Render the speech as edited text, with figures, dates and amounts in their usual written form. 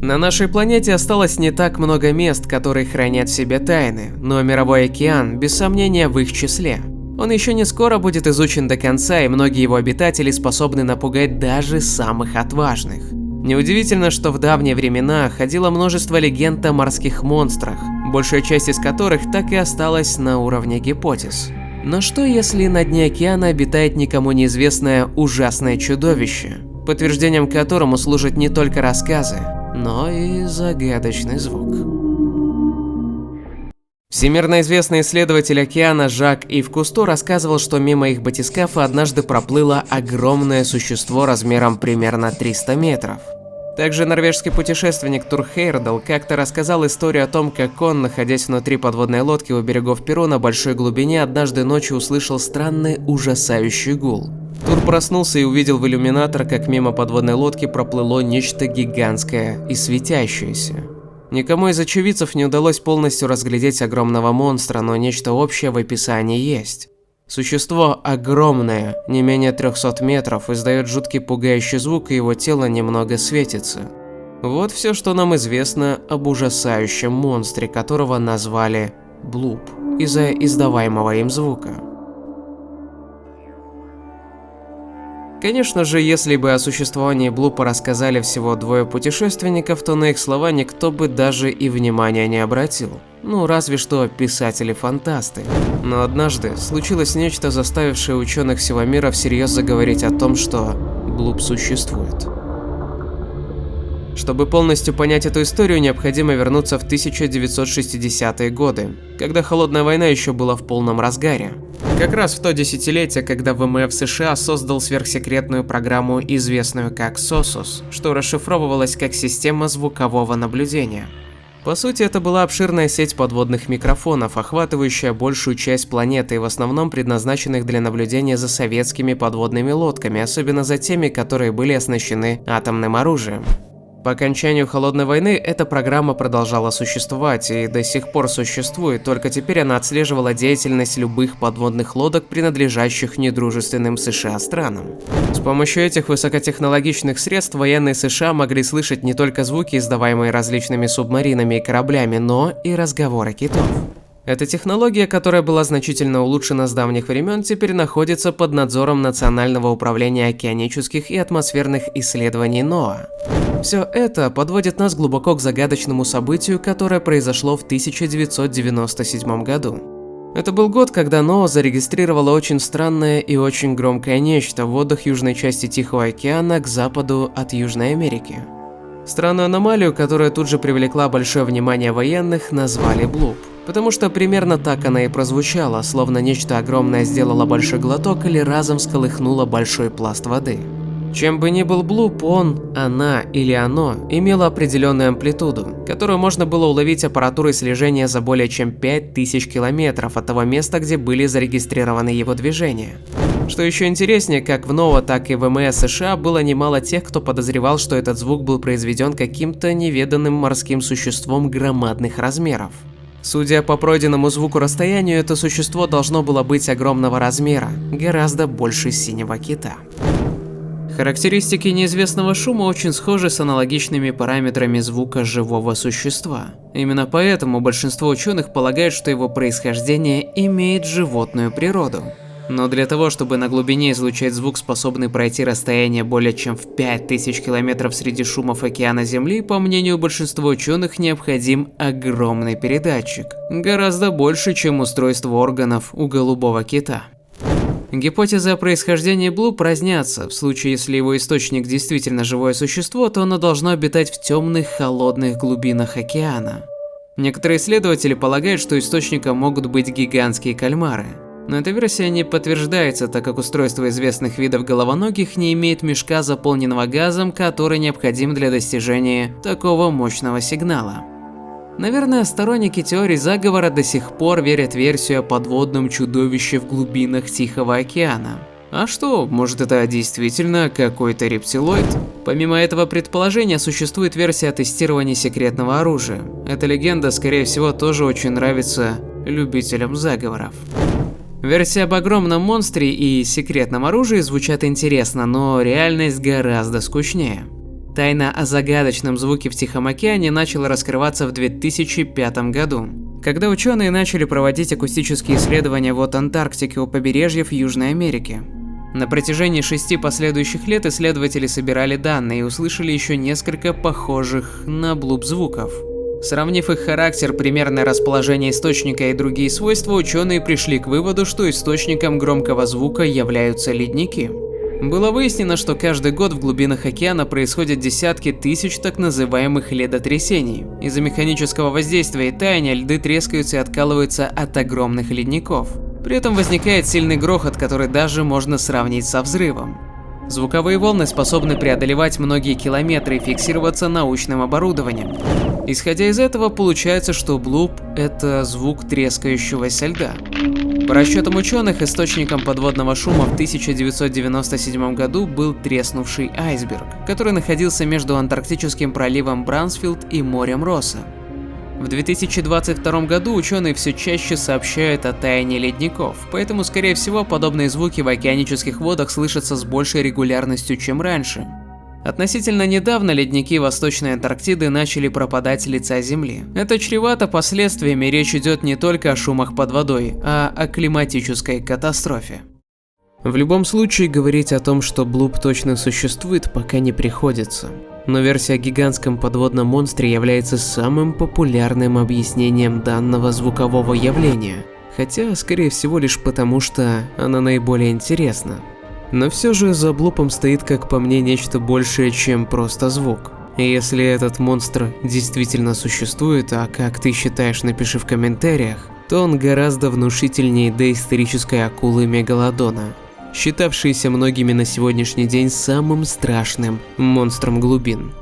На нашей планете осталось не так много мест, которые хранят в себе тайны, но Мировой океан, без сомнения, в их числе. Он еще не скоро будет изучен до конца, и многие его обитатели способны напугать даже самых отважных. Неудивительно, что в давние времена ходило множество легенд о морских монстрах, большая часть из которых так и осталась на уровне гипотез. Но что если на дне океана обитает никому неизвестное ужасное чудовище, подтверждением которому служат не только рассказы, но и загадочный звук? Всемирно известный исследователь океана Жак-Ив Кусто рассказывал, что мимо их батискафа однажды проплыло огромное существо размером примерно 300 метров. Также норвежский путешественник Тур Хейердал как-то рассказал историю о том, как он, находясь внутри подводной лодки у берегов Перу на большой глубине, однажды ночью услышал странный ужасающий гул. Тур проснулся и увидел в иллюминатор, как мимо подводной лодки проплыло нечто гигантское и светящееся. Никому из очевидцев не удалось полностью разглядеть огромного монстра, но нечто общее в описании есть. Существо огромное, не менее 300 метров, издает жуткий пугающий звук, и его тело немного светится. Вот все, что нам известно об ужасающем монстре, которого назвали Блуп, из-за издаваемого им звука. Конечно же, если бы о существовании Блупа рассказали всего двое путешественников, то на их слова никто бы даже и внимания не обратил. Ну, разве что писатели-фантасты. Но однажды случилось нечто, заставившее ученых всего мира всерьез заговорить о том, что Блуп существует. Чтобы полностью понять эту историю, необходимо вернуться в 1960-е годы, когда холодная война еще была в полном разгаре. Как раз в то десятилетие, когда ВМФ США создал сверхсекретную программу, известную как SOSUS, что расшифровывалось как система звукового наблюдения. По сути, это была обширная сеть подводных микрофонов, охватывающая большую часть планеты и в основном предназначенных для наблюдения за советскими подводными лодками, особенно за теми, которые были оснащены атомным оружием. По окончанию Холодной войны эта программа продолжала существовать и до сих пор существует, только теперь она отслеживала деятельность любых подводных лодок, принадлежащих недружественным США странам. С помощью этих высокотехнологичных средств военные США могли слышать не только звуки, издаваемые различными субмаринами и кораблями, но и разговоры китов. Эта технология, которая была значительно улучшена с давних времен, теперь находится под надзором Национального управления океанических и атмосферных исследований НОАА. Все это подводит нас глубоко к загадочному событию, которое произошло в 1997 году. Это был год, когда НОАА зарегистрировала очень странное и очень громкое нечто в водах южной части Тихого океана к западу от Южной Америки. Странную аномалию, которая тут же привлекла большое внимание военных, назвали Блуп. Потому что примерно так она и прозвучала, словно нечто огромное сделало большой глоток или разом всколыхнуло большой пласт воды. Чем бы ни был Блуп, он, она или оно имело определенную амплитуду, которую можно было уловить аппаратурой слежения за более чем 5000 километров от того места, где были зарегистрированы его движения. Что еще интереснее, как в НОАА, так и в ВМС США было немало тех, кто подозревал, что этот звук был произведен каким-то неведанным морским существом громадных размеров. Судя по пройденному звуку расстоянию, это существо должно было быть огромного размера, гораздо больше синего кита. Характеристики неизвестного шума очень схожи с аналогичными параметрами звука живого существа. Именно поэтому большинство ученых полагают, что его происхождение имеет животную природу. Но для того, чтобы на глубине излучать звук, способный пройти расстояние более чем в 5000 километров среди шумов океана Земли, по мнению большинства ученых, необходим огромный передатчик. Гораздо больше, чем устройство органов у голубого кита. Гипотезы о происхождении Блуп разнятся. В случае, если его источник действительно живое существо, то оно должно обитать в темных, холодных глубинах океана. Некоторые исследователи полагают, что источником могут быть гигантские кальмары. Но эта версия не подтверждается, так как устройство известных видов головоногих не имеет мешка, заполненного газом, который необходим для достижения такого мощного сигнала. Наверное, сторонники теории заговора до сих пор верят в версию о подводном чудовище в глубинах Тихого океана. А что, может это действительно какой-то рептилоид? Помимо этого предположения, существует версия о тестировании секретного оружия. Эта легенда, скорее всего, тоже очень нравится любителям заговоров. Версия об огромном монстре и секретном оружии звучат интересно, но реальность гораздо скучнее. Тайна о загадочном звуке в Тихом океане начала раскрываться в 2005 году, когда ученые начали проводить акустические исследования вод Антарктики у побережьев Южной Америки. На протяжении 6 последующих лет исследователи собирали данные и услышали еще несколько похожих на блуп звуков. Сравнив их характер, примерное расположение источника и другие свойства, ученые пришли к выводу, что источником громкого звука являются ледники. Было выяснено, что каждый год в глубинах океана происходят десятки тысяч так называемых ледотрясений. Из-за механического воздействия и таяния льды трескаются и откалываются от огромных ледников. При этом возникает сильный грохот, который даже можно сравнить со взрывом. Звуковые волны способны преодолевать многие километры и фиксироваться научным оборудованием. Исходя из этого, получается, что блуп – это звук трескающегося льда. По расчетам ученых, источником подводного шума в 1997 году был треснувший айсберг, который находился между Антарктическим проливом Брансфилд и морем Росса. В 2022 году ученые все чаще сообщают о таянии ледников, поэтому, скорее всего, подобные звуки в океанических водах слышатся с большей регулярностью, чем раньше. Относительно недавно ледники Восточной Антарктиды начали пропадать с лица Земли. Это чревато последствиями, речь идет не только о шумах под водой, а о климатической катастрофе. В любом случае, говорить о том, что блуп точно существует, пока не приходится. Но версия о гигантском подводном монстре является самым популярным объяснением данного звукового явления, хотя, скорее всего, лишь потому, что она наиболее интересна. Но все же за блупом стоит, как по мне, нечто большее, чем просто звук. И если этот монстр действительно существует, а как ты считаешь, напиши в комментариях, то он гораздо внушительнее доисторической акулы Мегалодона, считавшейся многими на сегодняшний день самым страшным монстром глубин.